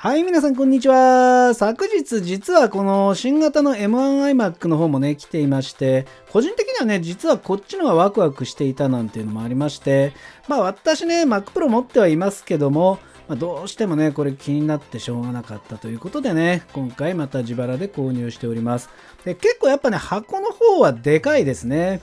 はい、皆さんこんにちは。昨日実はこの新型の M1iMac の方もね、来ていまして、個人的にはね、実はこっちの方がワクワクしていたなんていうのもありまして、私ね、Mac Pro 持ってはいますけども、どうしてもね、これ気になってしょうがなかったということでね、今回また自腹で購入しております。で、結構やっぱね、箱の方はでかいですね。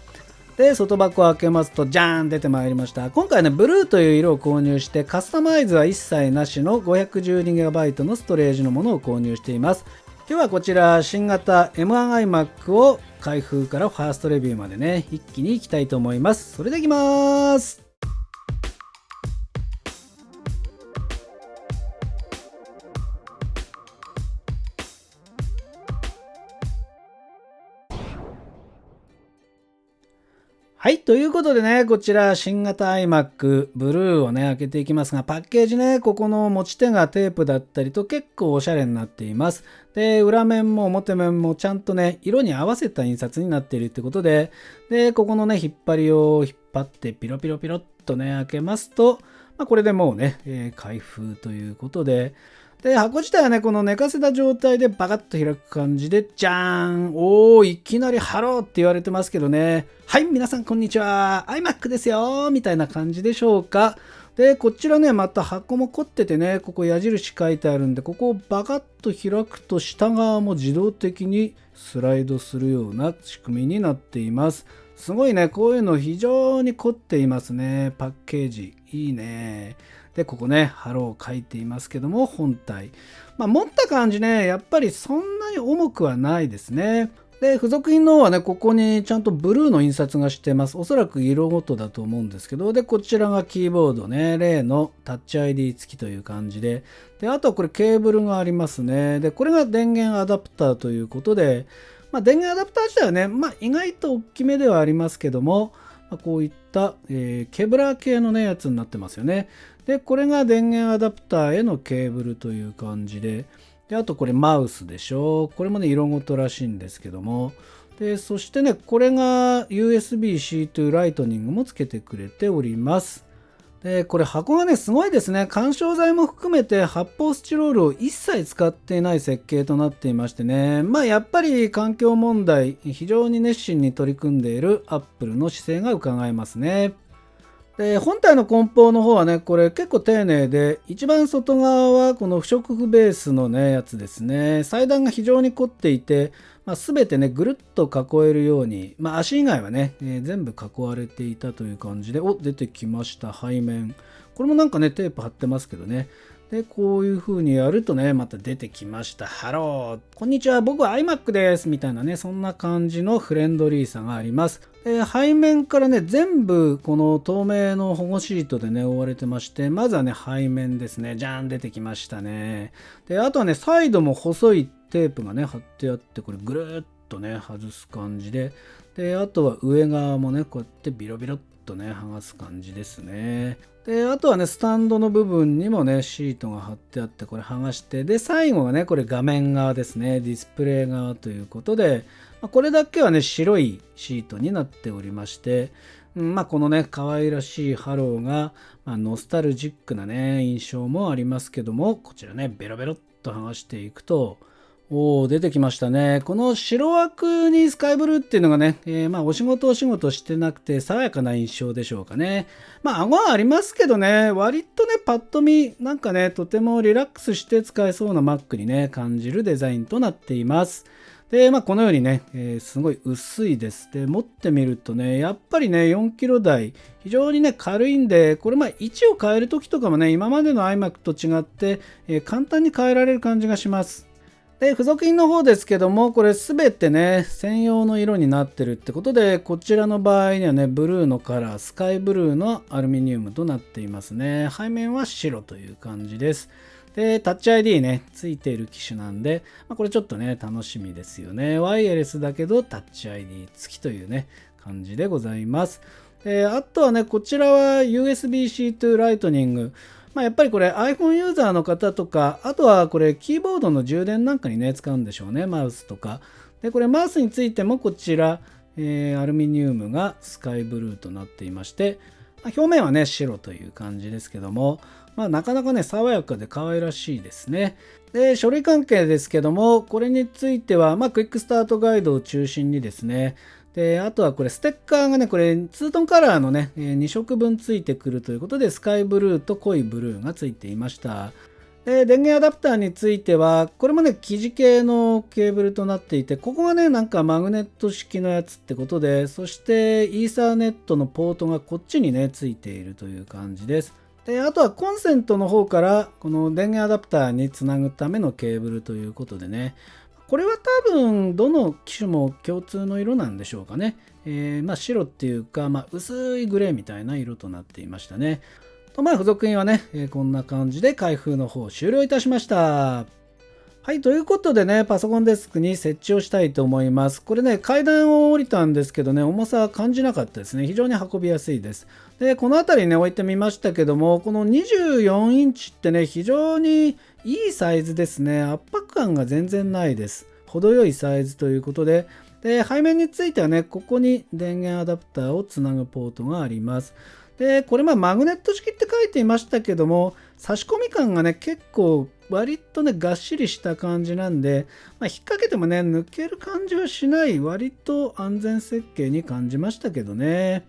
で、外箱を開けますと、じゃーん出てまいりました。今回ね、ブルーという色を購入して、カスタマイズは一切なしの 512GB のストレージのものを購入しています。今日はこちら、新型 M1iMac を開封からファーストレビューまでね、一気にいきたいと思います。それでいきます。はい。ということでね、こちら、新型 iMac ブルーをね、開けていきますが、パッケージね、ここの持ち手がテープだったりと結構おしゃれになっています。で、裏面も表面もちゃんとね、色に合わせた印刷になっているってことで、で、ここのね、引っ張りを引っ張ってピロピロピロっとね、開けますと、これでもうね、開封ということで、で、箱自体はね、この寝かせた状態でバカッと開く感じで、じゃーんおー、いきなりハローって言われてますけどね。はい、皆さんこんにちは。iMac ですよみたいな感じでしょうか。で、こちらね、また箱も凝っててね、ここ矢印書いてあるんで、ここをバカッと開くと下側も自動的にスライドするような仕組みになっています。すごいね、こういうの非常に凝っていますね。パッケージ。いいね。で、ここね、ハロー書いていますけども、本体。持った感じね、やっぱりそんなに重くはないですね。で、付属品の方はね、ここにちゃんとブルーの印刷がしてます。おそらく色ごとだと思うんですけど、で、こちらがキーボードね、例のタッチ ID 付きという感じで、で、あとはこれケーブルがありますね。で、これが電源アダプターということで、電源アダプター自体はね、意外と大きめではありますけども、こういった、ケブラー系のね、やつになってますよね。で、これが電源アダプターへのケーブルという感じで、で、あとこれマウスでしょ。これもね、色ごとらしいんですけども。で、そしてね、これが USB-C というライトニングもつけてくれております。で、これ箱がね、すごいですね。緩衝材も含めて発泡スチロールを一切使っていない設計となっていましてね。やっぱり環境問題、非常に熱心に取り組んでいる Apple の姿勢が伺えますね。で、本体の梱包の方はね、これ結構丁寧で、一番外側はこの不織布ベースのね、やつですね。裁断が非常に凝っていて、すべてね、ぐるっと囲えるように、足以外はね、全部囲われていたという感じで、出てきました、背面。これもなんかね、テープ貼ってますけどね。で、こういう風にやるとね、また出てきました。ハロー。こんにちは。僕は iMac です。みたいなね、そんな感じのフレンドリーさがあります。背面からね、全部この透明の保護シートでね、覆われてまして、まずはね、背面ですね。じゃーん出てきましたね。で、あとはね、サイドも細いテープがね、貼ってあって、これぐるーっとね、外す感じで。で、あとは上側もね、こうやってビロビロっとね、剥がす感じですね。で、あとはね、スタンドの部分にもね、シートが貼ってあって、これ剥がして、で、最後がね、これ画面側ですね、ディスプレイ側ということで、これだけはね、白いシートになっておりまして、このね、可愛らしいハローが、ノスタルジックなね、印象もありますけども、こちらね、ベロベロっと剥がしていくと、出てきましたね。この白枠にスカイブルーっていうのがね、お仕事してなくて爽やかな印象でしょうかね。顎はありますけどね、割とね、パッと見、なんかね、とてもリラックスして使えそうな Mac にね、感じるデザインとなっています。で、このようにね、すごい薄いです。で、持ってみるとね、やっぱりね、4キロ台、非常にね、軽いんで、これ位置を変えるときとかもね、今までの iMac と違って、簡単に変えられる感じがします。で、付属品の方ですけども、これすべてね、専用の色になってるってことで、こちらの場合にはね、ブルーのカラー、スカイブルーのアルミニウムとなっていますね。背面は白という感じです。で、タッチ ID ね、ついている機種なんで、これちょっとね、楽しみですよね。ワイヤレスだけど、タッチ ID 付きというね、感じでございます。あとはね、こちらは USB-C to Lightning。やっぱりこれ iPhone ユーザーの方とか、あとはこれキーボードの充電なんかにね、使うんでしょうね、マウスとか。で、これマウスについてもこちら、アルミニウムがスカイブルーとなっていまして、表面はね、白という感じですけども、なかなかね、爽やかで可愛らしいですね。で、書類関係ですけども、これについては、クイックスタートガイドを中心にですね、で、あとはこれステッカーがね、これツートンカラーのね、2色分ついてくるということで、スカイブルーと濃いブルーがついていました。で、電源アダプターについては、これもね、生地系のケーブルとなっていて、ここがね、なんかマグネット式のやつってことで、そしてイーサーネットのポートがこっちにね、ついているという感じです。で、あとはコンセントの方から、この電源アダプターにつなぐためのケーブルということでね、これは多分、どの機種も共通の色なんでしょうかね。白っていうか、薄いグレーみたいな色となっていましたね。と付属品はね、こんな感じで開封の方終了いたしました。はい、ということでね、パソコンデスクに設置をしたいと思います。これね、階段を降りたんですけどね、重さは感じなかったですね。非常に運びやすいです。で、この辺りにね、置いてみましたけども、この24インチってね、非常にいいサイズですね。圧迫感が全然ないです。程よいサイズということで、で、背面についてはね、ここに電源アダプターをつなぐポートがあります。で、これマグネット式って書いていましたけども、差し込み感がね、結構割とね、がっしりした感じなんで、引っ掛けてもね、抜ける感じはしない、割と安全設計に感じましたけどね。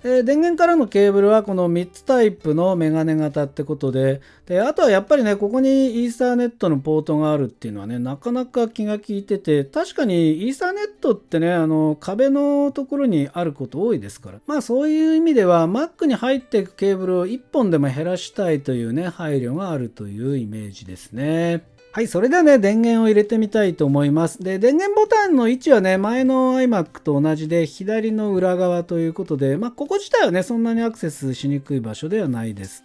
電源からのケーブルはこの3つタイプのメガネ型ってことで、あとはやっぱりね、ここにイーサーネットのポートがあるっていうのはね、なかなか気が利いてて、確かにイーサーネットってね、壁のところにあること多いですから、そういう意味では Mac に入っていくケーブルを1本でも減らしたいというね、配慮があるというイメージですね。はい、それではね、電源を入れてみたいと思います。で、電源ボタンの位置はね、前の iMac と同じで、左の裏側ということで、ここ自体はね、そんなにアクセスしにくい場所ではないです。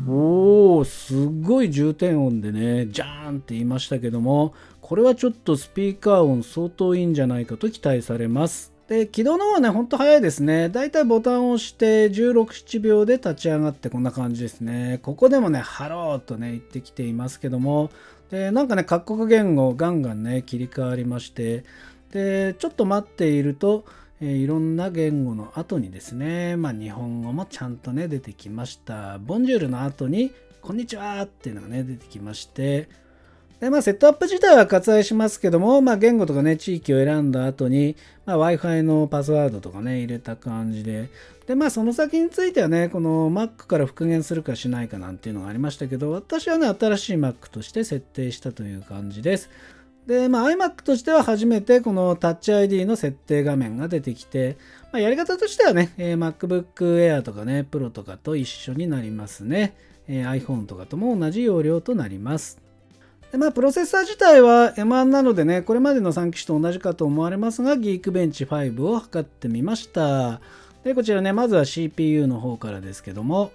おー、すごい重点音でね、ジャーンって言いましたけども、これはちょっとスピーカー音相当いいんじゃないかと期待されます。で、起動の方はね、ほんと早いですね。だいたいボタンを押して16、7秒で立ち上がってこんな感じですね。ここでもね、ハローとね、言ってきていますけども、で、なんかね、各国言語ガンガンね、切り替わりまして、で、ちょっと待っていると、いろんな言語の後にですね、日本語もちゃんとね、出てきました。ボンジュールの後に、こんにちはっていうのがね、出てきまして、で、セットアップ自体は割愛しますけども、言語とかね、地域を選んだ後に、Wi-Fi のパスワードとかね、入れた感じで、で、その先についてはね、この Mac から復元するかしないかなんていうのがありましたけど、私はね、新しい Mac として設定したという感じです。で、iMac としては初めてこの Touch ID の設定画面が出てきて、やり方としてはね、MacBook Air とかね、Pro とかと一緒になりますね。iPhone とかとも同じ容量となります。で、プロセッサー自体は M1 なのでね、これまでの3機種と同じかと思われますが、Geekbench 5を測ってみました。で、こちらね、まずは CPU の方からですけども、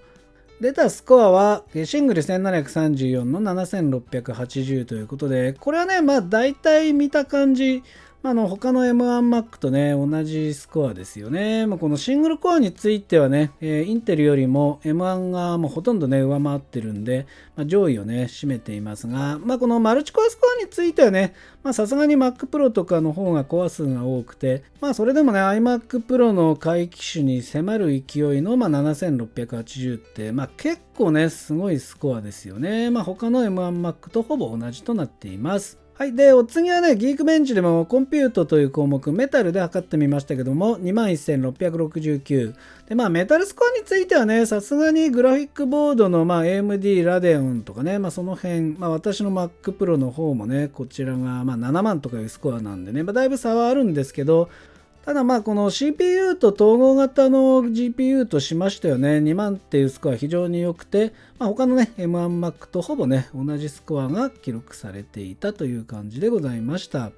出たスコアはシングル1734の7680ということで、これはね、大体見た感じ、他の M1Mac とね、同じスコアですよね。このシングルコアについてはね、インテルよりも M1 がもうほとんどね、上回ってるんで、上位をね、占めていますが、このマルチコアスコアについてはね、さすがに Mac Pro とかの方がコア数が多くて、それでもね、iMac Pro の下位機種に迫る勢いの、7680って、結構ね、すごいスコアですよね。他の M1Mac とほぼ同じとなっています。はい。で、お次はね、Geekbench でもコンピュートという項目、メタルで測ってみましたけども、21,669。で、メタルスコアについてはね、さすがにグラフィックボードの、AMD ラデオンとかね、その辺、私の Mac Pro の方もね、こちらが、7万とかいうスコアなんでね、だいぶ差はあるんですけど、ただこの CPU と統合型の GPU としましてはね、2万っていうスコア非常に良くて、他のね、M1Mac とほぼね、同じスコアが記録されていたという感じでございました。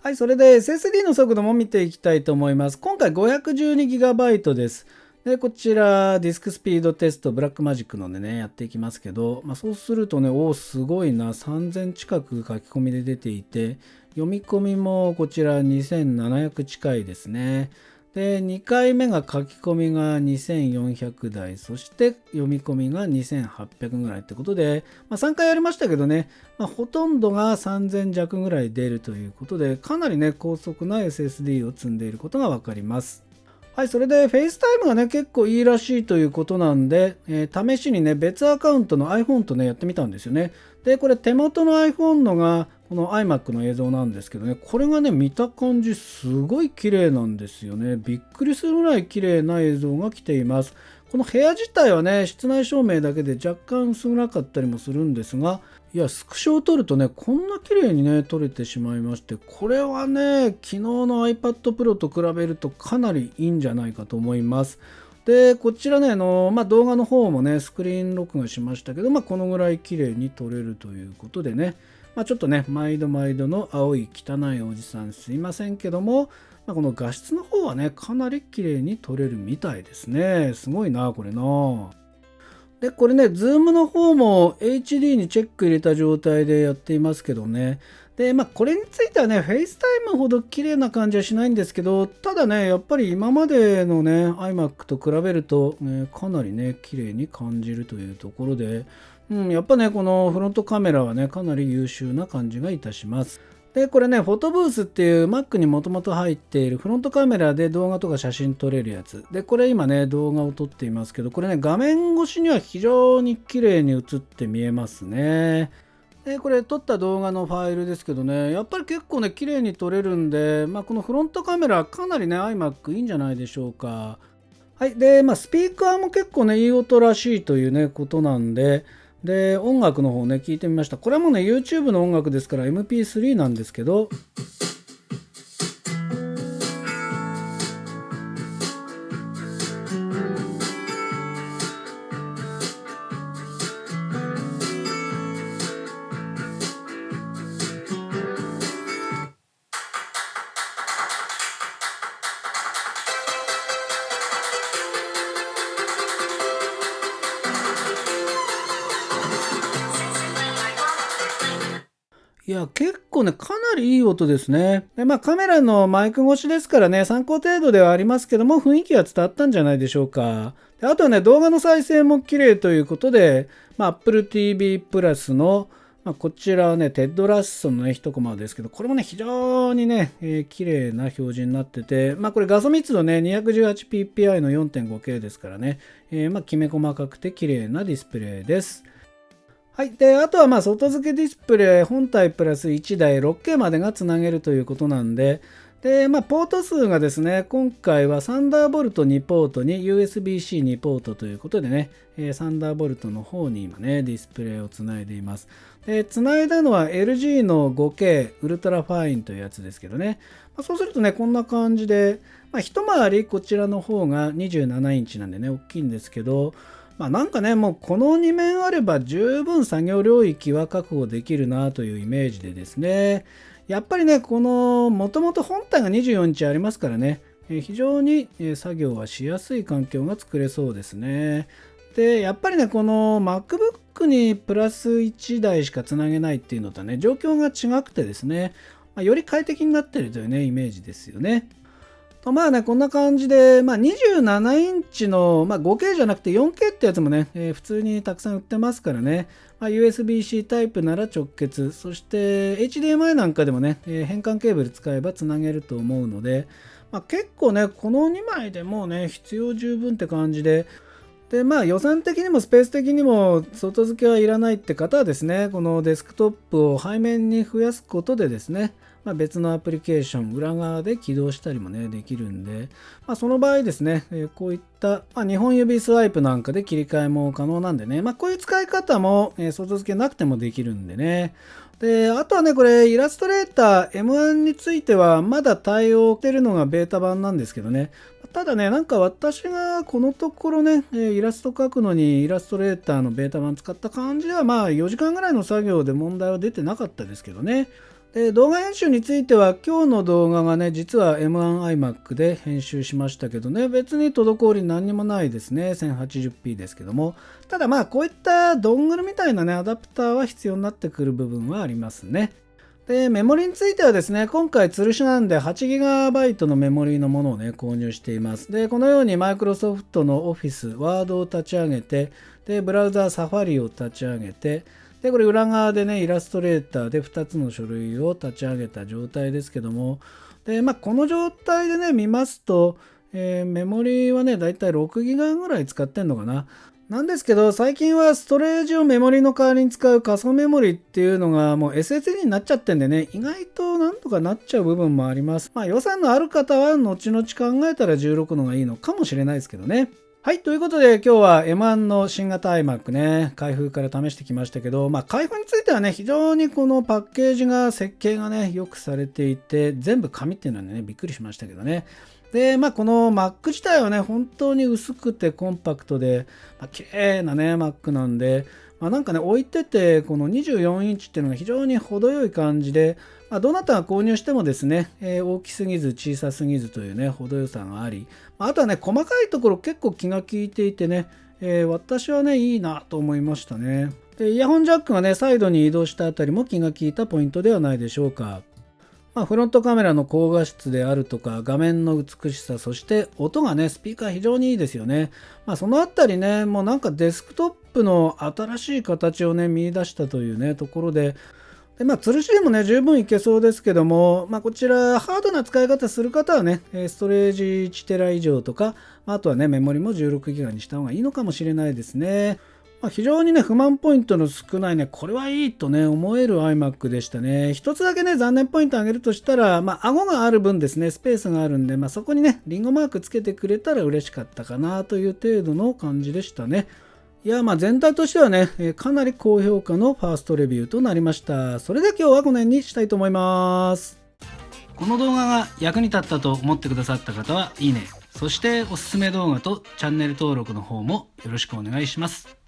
はい、それで SSD の速度も見ていきたいと思います。今回 512GB です。で、こちらディスクスピードテストブラックマジックのでね、やっていきますけど、そうするとね、すごいな、3000近く書き込みで出ていて、読み込みもこちら2700近いですね。で、2回目が書き込みが2400台、そして読み込みが2800ぐらいってことで、3回やりましたけどね、ほとんどが3000弱ぐらい出るということで、かなりね、高速な SSD を積んでいることがわかります。はい、それで FaceTime がね、結構いいらしいということなんで、試しにね、別アカウントの iPhone とね、やってみたんですよね。で、これ手元の iPhone のが、この iMac の映像なんですけどね、これがね、見た感じすごい綺麗なんですよね。びっくりするぐらい綺麗な映像が来ています。この部屋自体はね、室内照明だけで若干薄暗かったりもするんですが、いや、スクショを撮るとね、こんな綺麗にね、撮れてしまいまして、これはね、昨日の iPad Pro と比べるとかなりいいんじゃないかと思います。で、こちらね、動画の方もね、スクリーン録画しましたけど、このぐらい綺麗に撮れるということでね、ちょっとね、毎度毎度の青い汚いおじさんすいませんけども、この画質の方はね、かなり綺麗に撮れるみたいですね。すごいな、これな。で、これね、ズームの方も HD にチェック入れた状態でやっていますけどね。で、これについてはね、FaceTime ほど綺麗な感じはしないんですけど、ただね、やっぱり今までのね、iMac と比べると、かなりね、綺麗に感じるというところで、やっぱね、このフロントカメラはね、かなり優秀な感じがいたします。で、これね、フォトブースっていう Mac にもともと入っているフロントカメラで動画とか写真撮れるやつ。で、これ今ね、動画を撮っていますけど、これね、画面越しには非常に綺麗に映って見えますね。で、これ撮った動画のファイルですけどね、やっぱり結構ね、綺麗に撮れるんで、このフロントカメラかなりね、iMac いいんじゃないでしょうか。はい。で、スピーカーも結構ね、いい音らしいというね、ことなんで、で、音楽の方ね、聞いてみました。これはもうね、YouTube の音楽ですから MP3 なんですけど、いや、結構ね、かなりいい音ですね。で、カメラのマイク越しですからね、参考程度ではありますけども、雰囲気は伝わったんじゃないでしょうか。で、あとはね、動画の再生も綺麗ということで、Apple TV プラスの、こちらはね、テッドラッソのね、一コマですけど、これもね、非常にね、綺麗な表示になってて、これ画素密度ね、218ppi の 4.5K ですからね、きめ細かくて綺麗なディスプレイです。はい。で、あとは外付けディスプレイ本体プラス1台 6K までがつなげるということなんで、で、ポート数がですね、今回はサンダーボルト2ポートに USB-C2 ポートということでね、サンダーボルトの方に今ね、ディスプレイをつないでいます。で、つないだのは LG の 5K ウルトラファインというやつですけどね、そうするとね、こんな感じで、一回りこちらの方が27インチなんでね、大きいんですけど、なんかね、もうこの2面あれば十分作業領域は確保できるなというイメージでですね、やっぱりね、このもともと本体が24インチありますからね、非常に作業はしやすい環境が作れそうですね。で、やっぱりね、この MacBook にプラス1台しかつなげないっていうのとね、状況が違くてですね、より快適になっているというね、イメージですよね。とこんな感じで、27インチの、5K じゃなくて 4K ってやつもね、普通にたくさん売ってますからね、USB-C タイプなら直結、そして HDMI なんかでもね、変換ケーブル使えばつなげると思うので、結構ね、この2枚でもうね、必要十分って感じで、で、予算的にもスペース的にも外付けはいらないって方はですね、このデスクトップを背面に増やすことでですね、別のアプリケーション裏側で起動したりもねできるんで、その場合ですね、こういった、2本指スワイプなんかで切り替えも可能なんでね、こういう使い方も、外付けなくてもできるんでね。で、あとはね、これイラストレーター M1 についてはまだ対応してるのがベータ版なんですけどね、ただね、なんか私がこのところね、イラスト描くのにイラストレーターのベータ版使った感じでは4時間ぐらいの作業で問題は出てなかったですけどね。で、動画編集については今日の動画がね、実は M1iMac で編集しましたけどね、別に滞り何にもないですね。1080p ですけども。ただこういったドングルみたいなね、アダプターは必要になってくる部分はありますね。で、メモリについてはですね、今回吊るしなんで 8GB のメモリのものをね、購入しています。で、このように Microsoft の Office、Word を立ち上げて、で、ブラウザー Safari を立ち上げて、で、これ裏側でね、イラストレーターで2つの書類を立ち上げた状態ですけども、で、この状態でね、見ますと、メモリはね、だいたい6ギガぐらい使ってんのかな。なんですけど、最近はストレージをメモリの代わりに使う仮想メモリっていうのがもう SSD になっちゃってんでね、意外となんとかなっちゃう部分もあります。予算のある方は後々考えたら16のがいいのかもしれないですけどね。はい、ということで今日は M1 の新型 iMac ね、開封から試してきましたけど、開封についてはね、非常にこのパッケージが、設計がね、よくされていて、全部紙っていうのはね、びっくりしましたけどね。で、この Mac 自体はね、本当に薄くてコンパクトで、綺麗なね、Mac なんで、なんかね、置いてて、この24インチっていうのが非常に程よい感じで、どなたが購入してもですね、大きすぎず小さすぎずというね、程よさがあり、あとはね、細かいところ結構気が利いていてね、私はね、いいなと思いましたね。で、イヤホンジャックがね、サイドに移動したあたりも気が利いたポイントではないでしょうか。フロントカメラの高画質であるとか、画面の美しさ、そして音がね、スピーカー非常にいいですよね。そのあたりね、もうなんかデスクトップの新しい形をね、見出したというね、ところで、吊るしでもね、十分いけそうですけども、こちら、ハードな使い方する方はね、ストレージ1テラ以上とか、あとはね、メモリも16ギガにした方がいいのかもしれないですね。非常にね、不満ポイントの少ないね、これはいいとね、思える iMac でしたね。一つだけね、残念ポイント挙げるとしたら、顎がある分ですね、スペースがあるんで、そこにね、リンゴマークつけてくれたら嬉しかったかなという程度の感じでしたね。いや、全体としてはね、かなり高評価のファーストレビューとなりました。それでは今日はこの辺にしたいと思います。この動画が役に立ったと思ってくださった方は、いいね。そしておすすめ動画とチャンネル登録の方もよろしくお願いします。